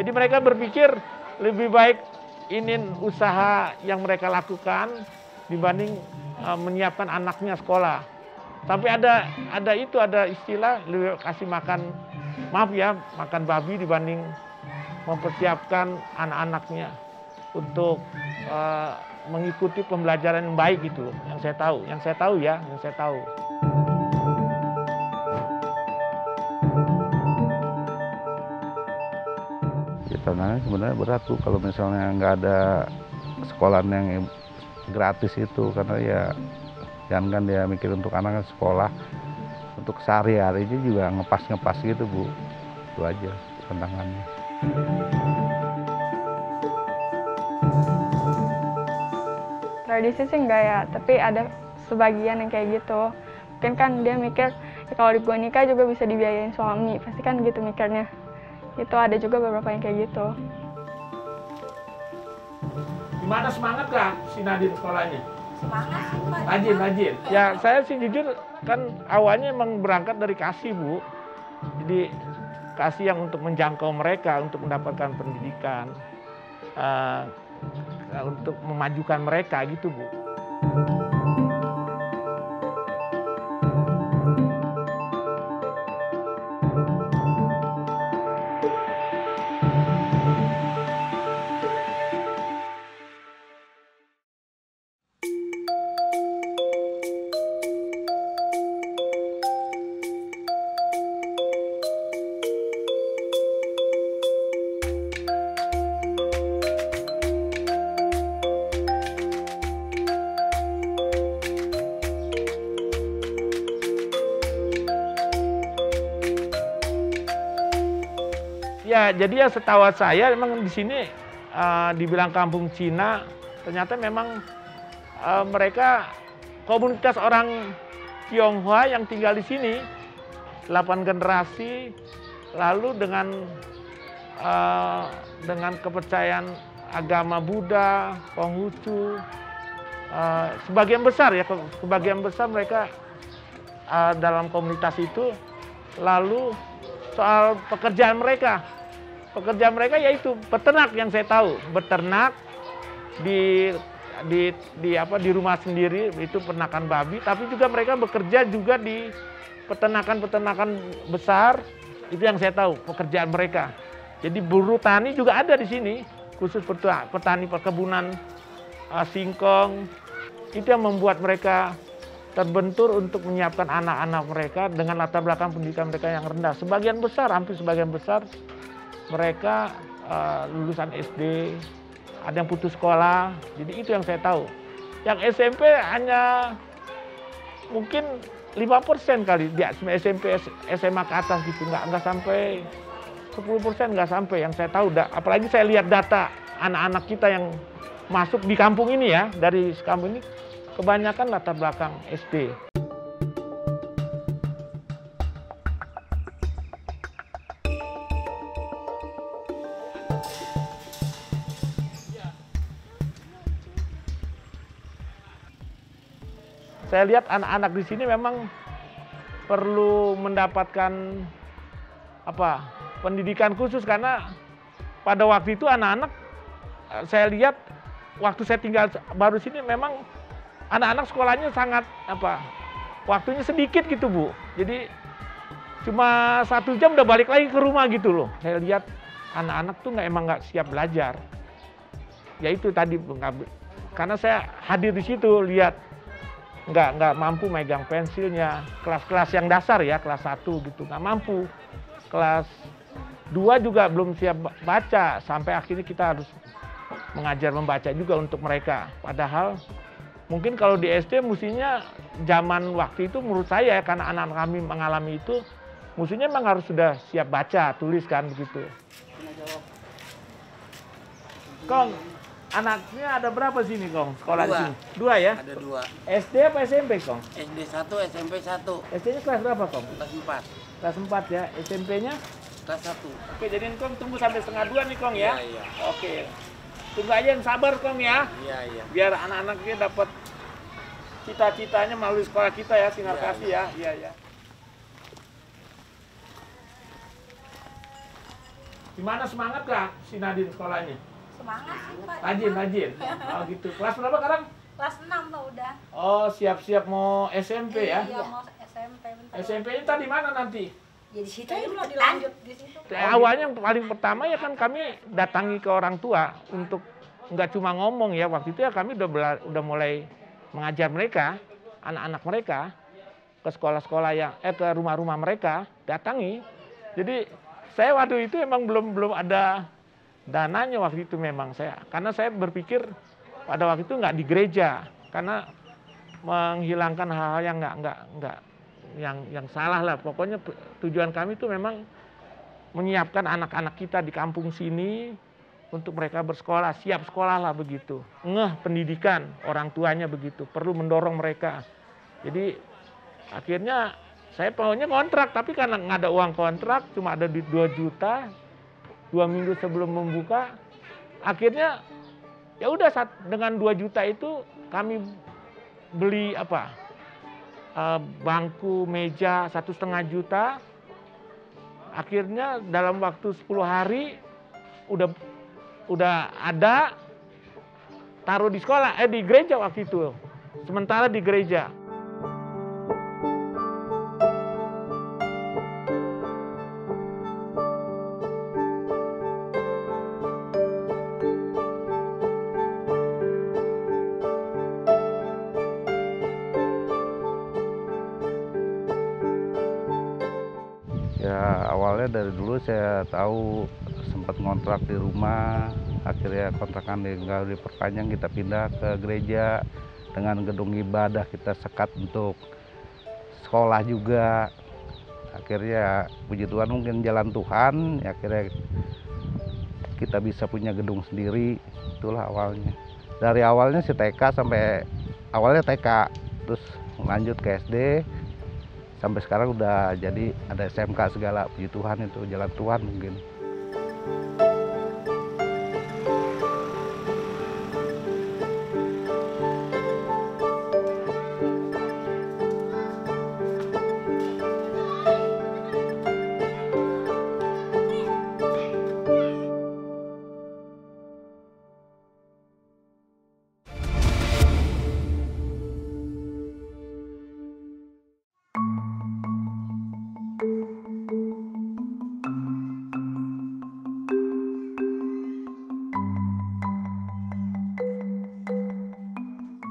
Jadi mereka berpikir lebih baik ini usaha yang mereka lakukan dibanding menyiapkan anaknya sekolah. Tapi ada istilah lebih kasih makan, maaf ya, makan babi dibanding mempersiapkan anak-anaknya untuk mengikuti pembelajaran yang baik gitu. Yang saya tahu. Ya, tantangannya sebenarnya berat tuh kalau misalnya nggak ada sekolahan yang gratis itu, karena ya jangan kan dia mikir untuk anak sekolah, untuk sehari-harinya juga ngepas gitu Bu, itu aja tantangannya. Tradisi sih enggak ya, tapi ada sebagian yang kayak gitu. Mungkin kan dia mikir ya kalau gue nikah juga bisa dibiayain suami, pasti kan gitu mikirnya. Itu ada juga beberapa yang kayak gitu. Gimana, semangat kah si Nadine sekolahnya? Semangat sih Pak. Rajin. Ya saya sih jujur kan awalnya emang berangkat dari kasih Bu. Jadi kasih yang untuk menjangkau mereka, untuk mendapatkan pendidikan, untuk memajukan mereka gitu Bu. Ya, jadi ya setahu saya memang di sini dibilang kampung Cina, ternyata memang mereka komunitas orang Tionghoa yang tinggal di sini 8 generasi, lalu dengan kepercayaan agama Buddha, Konghucu, sebagian besar mereka dalam komunitas itu. Lalu soal pekerjaan mereka yaitu peternak, yang saya tahu, beternak di rumah sendiri, itu peternakan babi, tapi juga mereka bekerja juga di peternakan besar, itu yang saya tahu pekerjaan mereka. Jadi buruh tani juga ada di sini, khusus petani perkebunan singkong, itu yang membuat mereka terbentur untuk menyiapkan anak-anak mereka dengan latar belakang pendidikan mereka yang rendah. Hampir sebagian besar mereka lulusan SD, ada yang putus sekolah, jadi itu yang saya tahu. Yang SMP hanya mungkin 5% kali, di SMP, SMA ke atas gitu, nggak sampai 10%, nggak sampai yang saya tahu. Apalagi saya lihat data anak-anak kita yang masuk di kampung ini ya, dari kampung ini, kebanyakan latar belakang SD. Saya lihat anak-anak di sini memang perlu mendapatkan pendidikan khusus, karena pada waktu itu anak-anak saya lihat waktu saya tinggal baru sini memang anak-anak sekolahnya sangat waktunya sedikit gitu Bu. Jadi cuma 1 jam udah balik lagi ke rumah gitu loh. Saya lihat anak-anak tuh emang nggak siap belajar. Ya itu tadi, karena saya hadir di situ lihat nggak mampu megang pensilnya. Kelas-kelas yang dasar ya, kelas 1 gitu nggak mampu. Kelas 2 juga belum siap baca, sampai akhirnya kita harus mengajar membaca juga untuk mereka. Padahal mungkin kalau di SD mestinya zaman waktu itu menurut saya, karena anak-anak kami mengalami itu, mestinya memang harus sudah siap baca, tulis kan begitu. Kong, anaknya ada berapa sini Kong? Sekolah di sini? 2 ya? Ada 2. SD apa SMP Kong? SD 1, SMP 1. SD-nya kelas berapa Kong? Kelas 4. Kelas 4 ya. SMP-nya? Kelas 1. Oke, jadi Kong tunggu sampai setengah 2 nih Kong ya? Iya. Oke. Tunggu aja yang sabar Kong ya. Iya. Biar anak-anaknya dapat cita-citanya melalui sekolah kita ya, Sinar Kasih ya. Iya. Gimana, semangat gak si Nadine sekolahnya? Semangat sih Pak. Rajin. Oh gitu. Kelas berapa sekarang? Kelas 6 Pak udah. Oh, siap-siap mau SMP ya? Iya mau SMP bentar. SMP-nya tadi mana nanti? Ya di situ ya mau dilanjut di situ. Awalnya yang paling pertama ya kan kami datangi ke orang tua untuk nggak cuma ngomong ya, waktu itu ya kami udah mulai mengajar mereka, anak-anak mereka ke sekolah-sekolah yang ke rumah-rumah mereka datangi. Jadi saya waktu itu emang belum ada dananya waktu itu memang karena saya berpikir pada waktu itu nggak di gereja karena menghilangkan hal-hal yang nggak yang salah lah. Pokoknya tujuan kami itu memang menyiapkan anak-anak kita di kampung sini untuk mereka bersekolah, siap sekolah lah begitu. Ngeh pendidikan, orang tuanya begitu, perlu mendorong mereka. Jadi akhirnya saya maunya kontrak, tapi karena nggak ada uang kontrak, cuma ada duit 2 juta, 2 minggu sebelum membuka, akhirnya ya udah dengan 2 juta itu kami beli bangku, meja 1,5 juta. Akhirnya dalam waktu 10 hari udah ada, taruh di sekolah, di gereja waktu itu. Sementara di gereja. Ya awalnya dari dulu saya tahu sempat ngontrak di rumah, akhirnya kontrakan nggak diperpanjang, kita pindah ke gereja dengan gedung ibadah kita sekat untuk sekolah juga. Akhirnya puji Tuhan mungkin jalan Tuhan, ya akhirnya kita bisa punya gedung sendiri, itulah awalnya. Dari awalnya si TK sampai awalnya TK, terus lanjut ke SD. Sampai sekarang udah jadi ada SMK segala, puji Tuhan itu jalan Tuhan mungkin.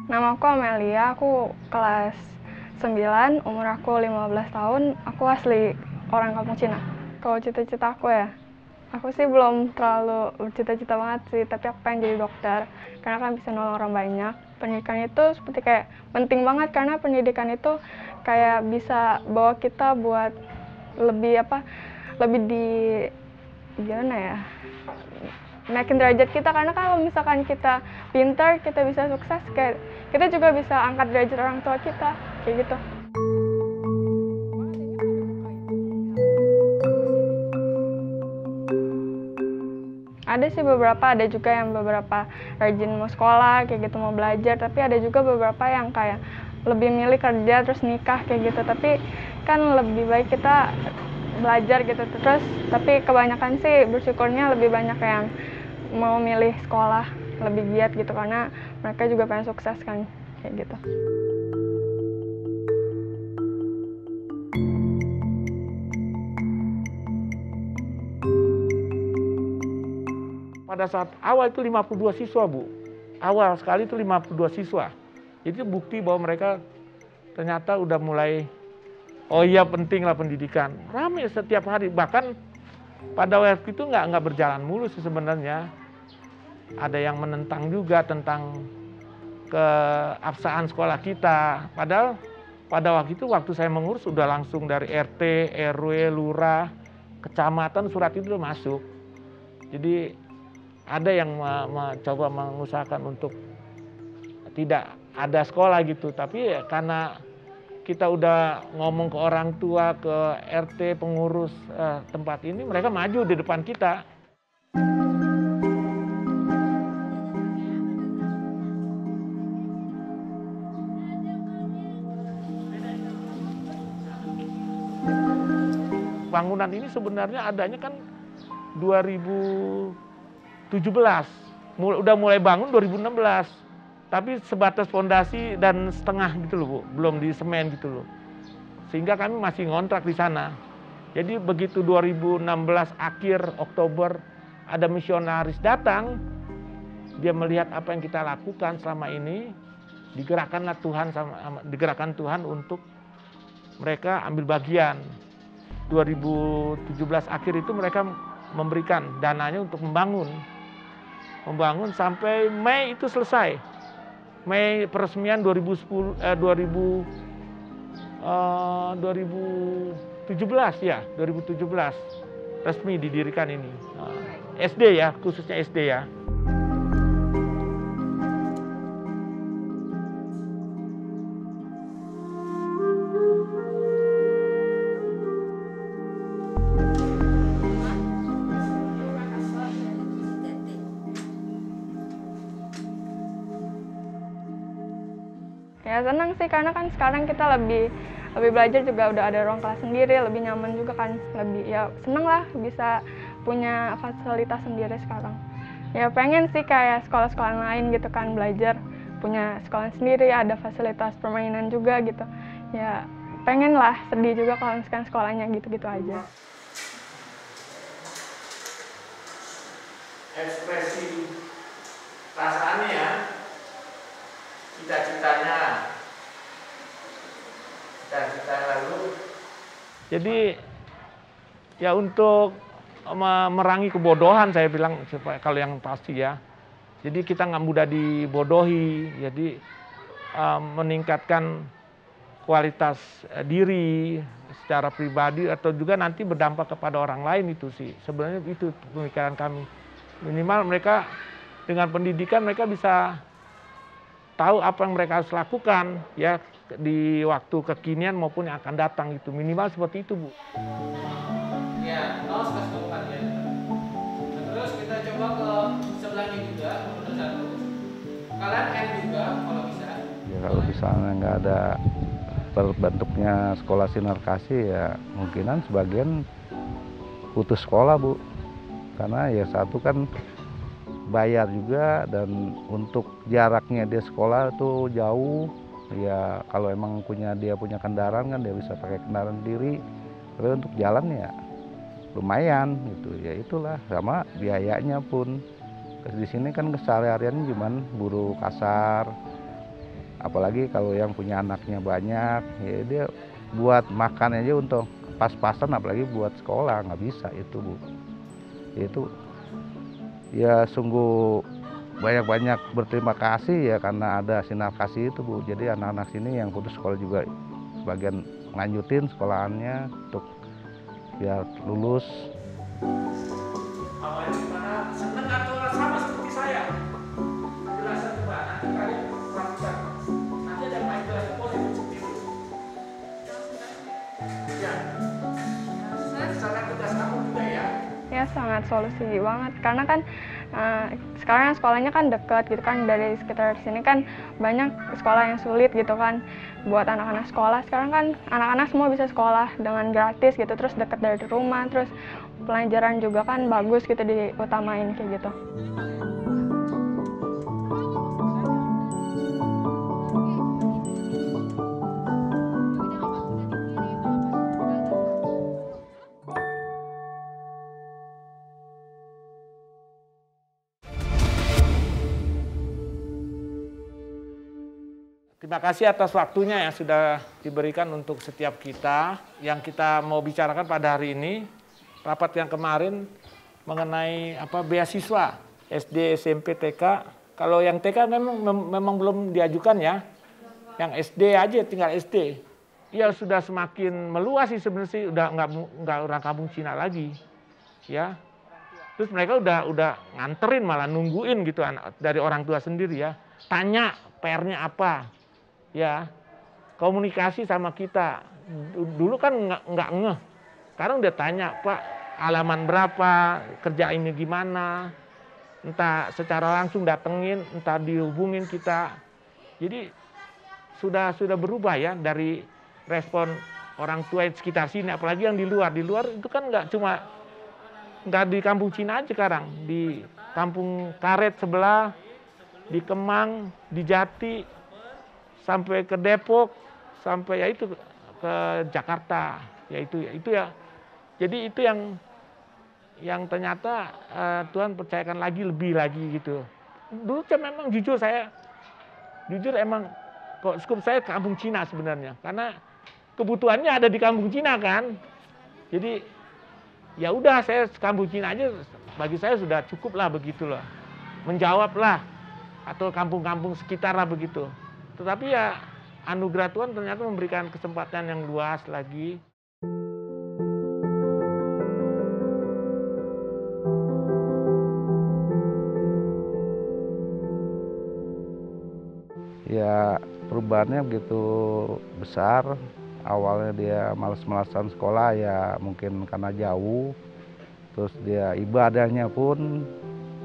Nama aku Amelia, aku kelas 9, umur aku 15 tahun, aku asli orang kampung Cina. Kalau cita-cita aku ya, aku sih belum terlalu bercita-cita banget sih, tapi aku pengen jadi dokter, karena kan bisa nolong orang banyak. Pendidikan itu seperti kayak penting banget, karena pendidikan itu kayak bisa bawa kita buat lebih gimana ya, naikin derajat kita, karena kalau misalkan kita pintar, kita bisa sukses, kayak kita juga bisa angkat derajat orang tua kita, kayak gitu. Ada sih beberapa, ada juga yang beberapa rajin mau sekolah, kayak gitu mau belajar, tapi ada juga beberapa yang kayak lebih milih kerja terus nikah kayak gitu, tapi kan lebih baik kita belajar gitu terus, tapi kebanyakan sih bersyukurnya lebih banyak yang mau milih sekolah lebih giat gitu, karena mereka juga pengen sukses kan, kayak gitu. Pada saat awal itu 52 siswa, Bu. Awal sekali itu 52 siswa. Itu bukti bahwa mereka ternyata udah mulai, oh iya penting lah pendidikan. Ramai setiap hari, bahkan pada waktu itu nggak berjalan mulus sebenarnya. Ada yang menentang juga tentang keabsahan sekolah kita. Padahal pada waktu itu, waktu saya mengurus, sudah langsung dari RT, RW, lurah, kecamatan, surat itu udah masuk. Jadi ada yang mencoba mengusahakan untuk tidak ada sekolah gitu. Tapi ya, karena kita udah ngomong ke orang tua, ke RT, pengurus tempat ini, mereka maju di depan kita. Bangunan ini sebenarnya adanya kan 2017. Udah mulai bangun 2016. Tapi sebatas fondasi dan setengah gitu loh, Bu. Belum di semen gitu loh. Sehingga kami masih ngontrak di sana. Jadi begitu 2016 akhir Oktober ada misionaris datang, dia melihat apa yang kita lakukan selama ini, digerakkan Tuhan untuk mereka ambil bagian. 2017 akhir itu mereka memberikan dananya untuk membangun sampai Mei itu selesai. Mei peresmian 2017 ya, 2017 resmi didirikan ini. SD ya, khususnya SD ya. Ya senang sih karena kan sekarang kita lebih belajar juga udah ada ruang kelas sendiri, lebih nyaman juga kan, lebih ya seneng lah bisa punya fasilitas sendiri sekarang. Ya pengen sih kayak sekolah-sekolah lain gitu kan, belajar punya sekolah sendiri, ada fasilitas permainan juga gitu. Ya pengen lah, sedih juga kalau misalkan sekolahnya gitu-gitu aja. Ekspresi perasaannya ya, cita-citanya lalu. Jadi ya untuk memerangi kebodohan, saya bilang kalau yang pasti ya. Jadi kita nggak mudah dibodohi, jadi meningkatkan kualitas diri secara pribadi atau juga nanti berdampak kepada orang lain, itu sih sebenarnya itu pemikiran kami. Minimal mereka dengan pendidikan mereka bisa tahu apa yang mereka harus lakukan ya di waktu kekinian maupun yang akan datang, itu minimal seperti itu, Bu. Ya, kaos kesukaan ya. Terus kita coba ke sebelahnya juga, nomor 1. Kalian N juga kalau bisa. Ya kalau misalnya nggak ada terbentuknya sekolah Sinar Kasih, ya mungkinan sebagian putus sekolah, Bu. Karena ya satu kan bayar juga, dan untuk jaraknya dia sekolah itu jauh. Ya kalau emang dia punya kendaraan kan dia bisa pakai kendaraan sendiri, tapi untuk jalan ya lumayan gitu. Ya itulah, sama biayanya pun. Di sini kan kesehariannya cuman buruh kasar, apalagi kalau yang punya anaknya banyak, ya dia buat makan aja untuk pas-pasan, apalagi buat sekolah nggak bisa itu, Bu. Itu ya sungguh banyak-banyak berterima kasih ya karena ada Sinar Kasih itu, Bu. Jadi anak-anak sini yang putus sekolah juga sebagian lanjutin sekolahannya untuk biar lulus. Awalnya gimana? Seneng atau sama seperti saya? Jelasan coba, nanti kalian lakukan. Nanti ada main kelas politik seperti itu. Ya. Sana tugas kamu juga ya? Ya sangat solusi banget karena kan sekarang sekolahnya kan dekat gitu kan, dari sekitar sini kan banyak sekolah yang sulit gitu kan buat anak-anak sekolah. Sekarang kan anak-anak semua bisa sekolah dengan gratis gitu, terus dekat dari rumah, terus pelajaran juga kan bagus gitu, diutamain kayak gitu. Terima kasih atas waktunya yang sudah diberikan untuk setiap kita. Yang kita mau bicarakan pada hari ini, rapat yang kemarin mengenai beasiswa SD, SMP, TK. Kalau yang TK memang belum diajukan ya. Yang SD aja, tinggal SD. Ya sudah semakin meluas sih sebenarnya sih, udah nggak orang kampung Cina lagi. Ya. Terus mereka udah nganterin, malah nungguin gitu dari orang tua sendiri ya. Tanya PR-nya apa. Ya, komunikasi sama kita. Dulu kan nggak ngeh. Sekarang udah tanya, Pak, halaman berapa, kerjainnya gimana. Entah secara langsung datengin, entah dihubungin kita. Jadi sudah berubah ya dari respon orang tua di sekitar sini, apalagi yang di luar. Di luar itu kan nggak cuma nggak di kampung Cina aja sekarang, di kampung Karet sebelah, di Kemang, di Jati, sampai ke Depok, sampai ya itu ke Jakarta, ya itu ya. Jadi itu yang ternyata Tuhan percayakan lagi lebih lagi gitu. Dulu memang jujur emang kok skup saya kampung Cina sebenarnya, karena kebutuhannya ada di kampung Cina kan. Jadi ya udah saya kampung Cina aja bagi saya sudah cukup lah begitu loh. Menjawab lah atau kampung-kampung sekitar lah begitu. Tetapi ya anugerah Tuhan ternyata memberikan kesempatan yang luas lagi. Ya perubahannya begitu besar. Awalnya dia malas-malasan sekolah ya mungkin karena jauh. Terus dia ibadahnya pun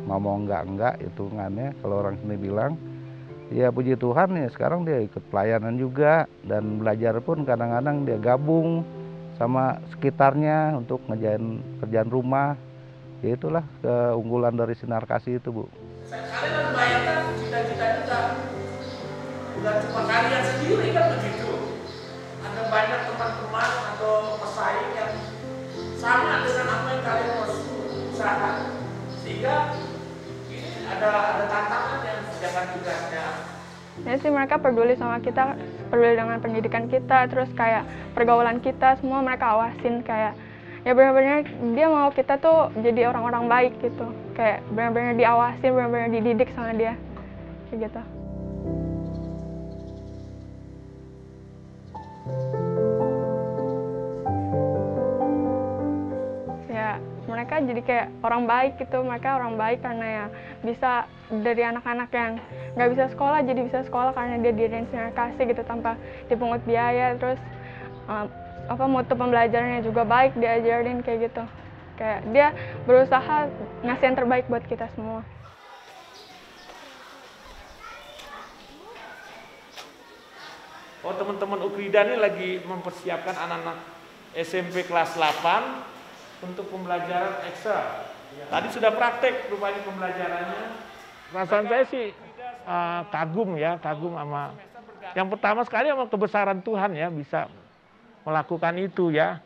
mau enggak hitungannya kalau orang sini bilang. Ya puji Tuhan ya sekarang dia ikut pelayanan juga dan belajar pun kadang-kadang dia gabung sama sekitarnya untuk ngerjain kerjaan rumah. Ya itulah keunggulan dari Sinar Kasih itu, Bu. Kalian membayangkan cita-cita juga bukan cuma kalian sendiri kan begitu. Ada banyak teman-teman atau pesaing yang sama dengan apa yang kalian mau usahakan. Sehingga ini ada tantangan yang jangan tugasnya. Ya sih mereka peduli sama kita, peduli dengan pendidikan kita, terus kayak pergaulan kita semua mereka awasin kayak ya benar-benar dia mau kita tuh jadi orang-orang baik gitu, kayak benar-benar diawasin, benar-benar dididik sama dia kayak gitu. Ya mereka jadi kayak orang baik gitu, mereka orang baik karena ya bisa dari anak-anak yang nggak bisa sekolah jadi bisa sekolah karena dia didirin Sinar Kasih gitu tanpa dipungut biaya, terus mutu pembelajarannya juga baik diajarin kayak gitu, kayak dia berusaha ngasih yang terbaik buat kita semua. Oh teman-teman Ukrida ini lagi mempersiapkan anak-anak SMP kelas 8 untuk pembelajaran ekstra. Tadi sudah praktek rupanya pembelajarannya. Perasaan saya sih kagum sama yang pertama sekali sama kebesaran Tuhan ya bisa melakukan itu ya.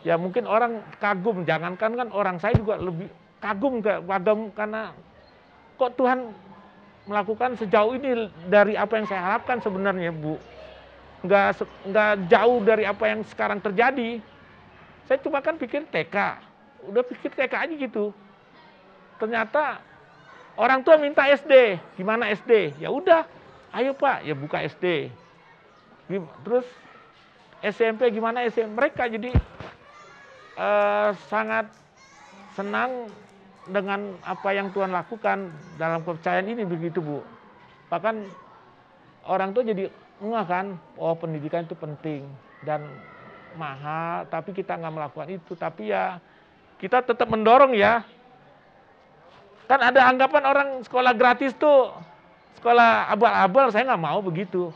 Ya mungkin orang kagum, jangankan kan orang, saya juga lebih kagum karena kok Tuhan melakukan sejauh ini dari apa yang saya harapkan sebenarnya, Bu. Nggak jauh dari apa yang sekarang terjadi. Saya cuma kan pikir TK, udah pikir TK aja gitu. Ternyata orang tua minta SD, gimana SD? Ya udah, ayo Pak, ya buka SD. Terus SMP gimana SMP? Mereka jadi sangat senang dengan apa yang Tuhan lakukan dalam kepercayaan ini begitu, Bu. Bahkan orang tua jadi enggak kan, oh pendidikan itu penting dan mahal, tapi kita nggak melakukan itu. Tapi ya kita tetap mendorong ya. Kan ada anggapan orang sekolah gratis tuh sekolah abal-abal, saya nggak mau begitu.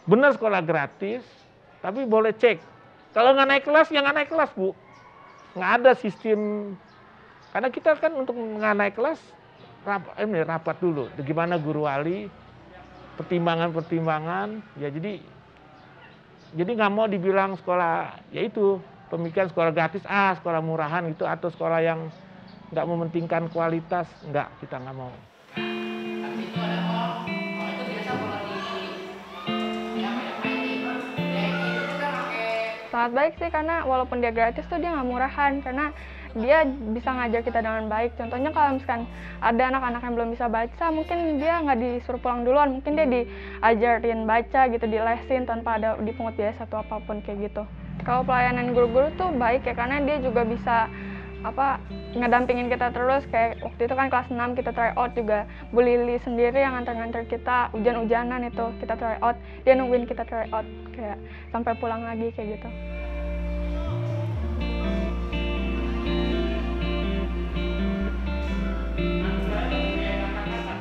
Benar sekolah gratis, tapi boleh cek. Kalau nggak naik kelas, ya nggak naik kelas, Bu. Nggak ada sistem. Karena kita kan untuk nggak naik kelas, rapat dulu. Gimana guru wali, pertimbangan-pertimbangan. Ya jadi nggak mau dibilang sekolah, yaitu pemikiran sekolah gratis, sekolah murahan gitu, atau sekolah yang nggak mementingkan kualitas, kita nggak mau. Sangat baik sih karena walaupun dia gratis tuh dia nggak murahan karena dia bisa ngajar kita dengan baik. Contohnya kalau misalkan ada anak-anak yang belum bisa baca, mungkin dia nggak disuruh pulang duluan, mungkin dia diajarin baca gitu, dilesin tanpa ada dipungut biaya satu apapun kayak gitu. Kalau pelayanan guru-guru tuh baik ya karena dia juga bisa ngedampingin kita terus, kayak waktu itu kan kelas 6 kita try out juga, Bu Lili sendiri yang nganter-nganter kita hujan-hujanan itu kita try out, dia nungguin kita try out kayak sampai pulang lagi kayak gitu.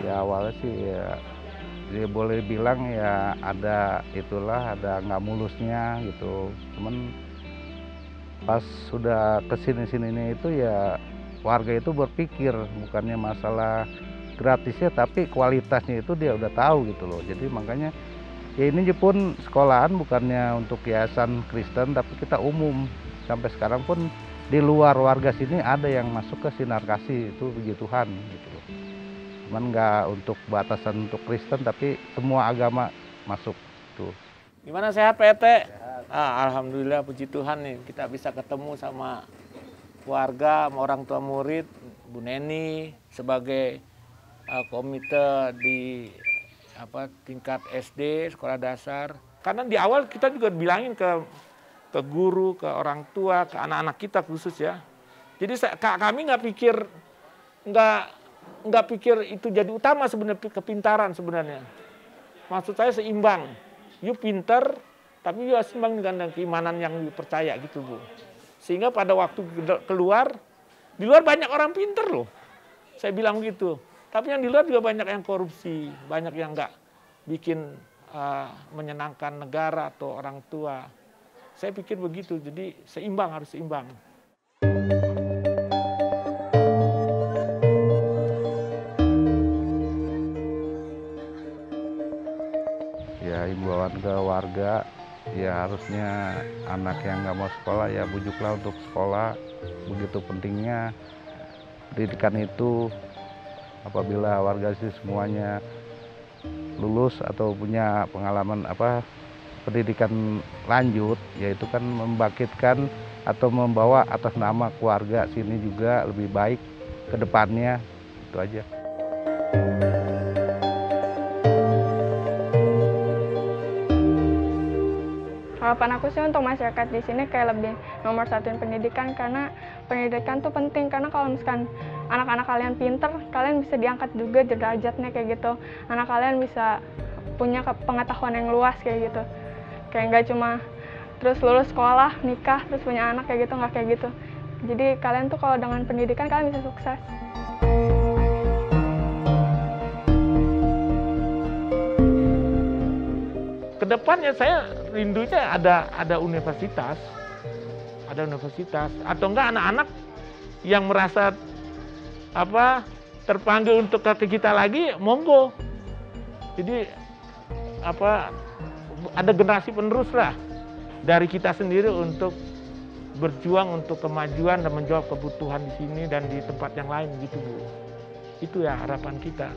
Ya awalnya sih ya boleh bilang ya ada nggak mulusnya gitu, cuman pas sudah kesini-sininya itu ya warga itu berpikir bukannya masalah gratisnya tapi kualitasnya itu dia udah tahu gitu loh. Jadi makanya ya ini pun sekolahan bukannya untuk yayasan Kristen tapi kita umum. Sampai sekarang pun di luar warga sini ada yang masuk ke Sinar Kasih, itu puji Tuhan gitu loh. Cuman nggak untuk batasan untuk Kristen tapi semua agama masuk tuh. Gimana sehat Pak RT? Alhamdulillah puji Tuhan nih kita bisa ketemu sama keluarga, sama orang tua murid, Bu Neni sebagai komite di tingkat SD, sekolah dasar. Karena di awal kita juga bilangin ke guru, ke orang tua, ke anak-anak kita khusus ya. Jadi kami nggak pikir itu jadi utama sebenarnya, kepintaran sebenarnya. Maksud saya seimbang. You pinter, tapi you seimbang dengan keimanan yang dipercaya gitu Bu. Sehingga pada waktu keluar, di luar banyak orang pinter loh. Saya bilang gitu. Tapi yang di luar juga banyak yang korupsi, banyak yang nggak bikin menyenangkan negara atau orang tua. Saya pikir begitu, jadi seimbang, harus seimbang. Ya himbauan ke warga, ya harusnya anak yang nggak mau sekolah ya bujuklah untuk sekolah. Begitu pentingnya pendidikan itu. Apabila warga sih semuanya lulus atau punya pengalaman pendidikan lanjut, yaitu kan membangkitkan atau membawa atas nama keluarga sini juga lebih baik ke depannya. Itu aja. Harapan aku sih untuk masyarakat di sini kayak lebih nomor satuin pendidikan, karena pendidikan tuh penting. Karena kalau misalkan anak-anak kalian pinter, kalian bisa diangkat juga derajatnya kayak gitu. Anak kalian bisa punya pengetahuan yang luas kayak gitu. Kayak nggak cuma terus lulus sekolah, nikah, terus punya anak kayak gitu, nggak kayak gitu. Jadi kalian tuh kalau dengan pendidikan kalian bisa sukses. Kedepannya saya rindunya ada universitas, atau enggak anak-anak yang merasa terpanggil untuk ke kita lagi, monggo. Jadi ada generasi penerus lah dari kita sendiri untuk berjuang untuk kemajuan dan menjawab kebutuhan di sini dan di tempat yang lain gitu Bu. Itu ya harapan kita.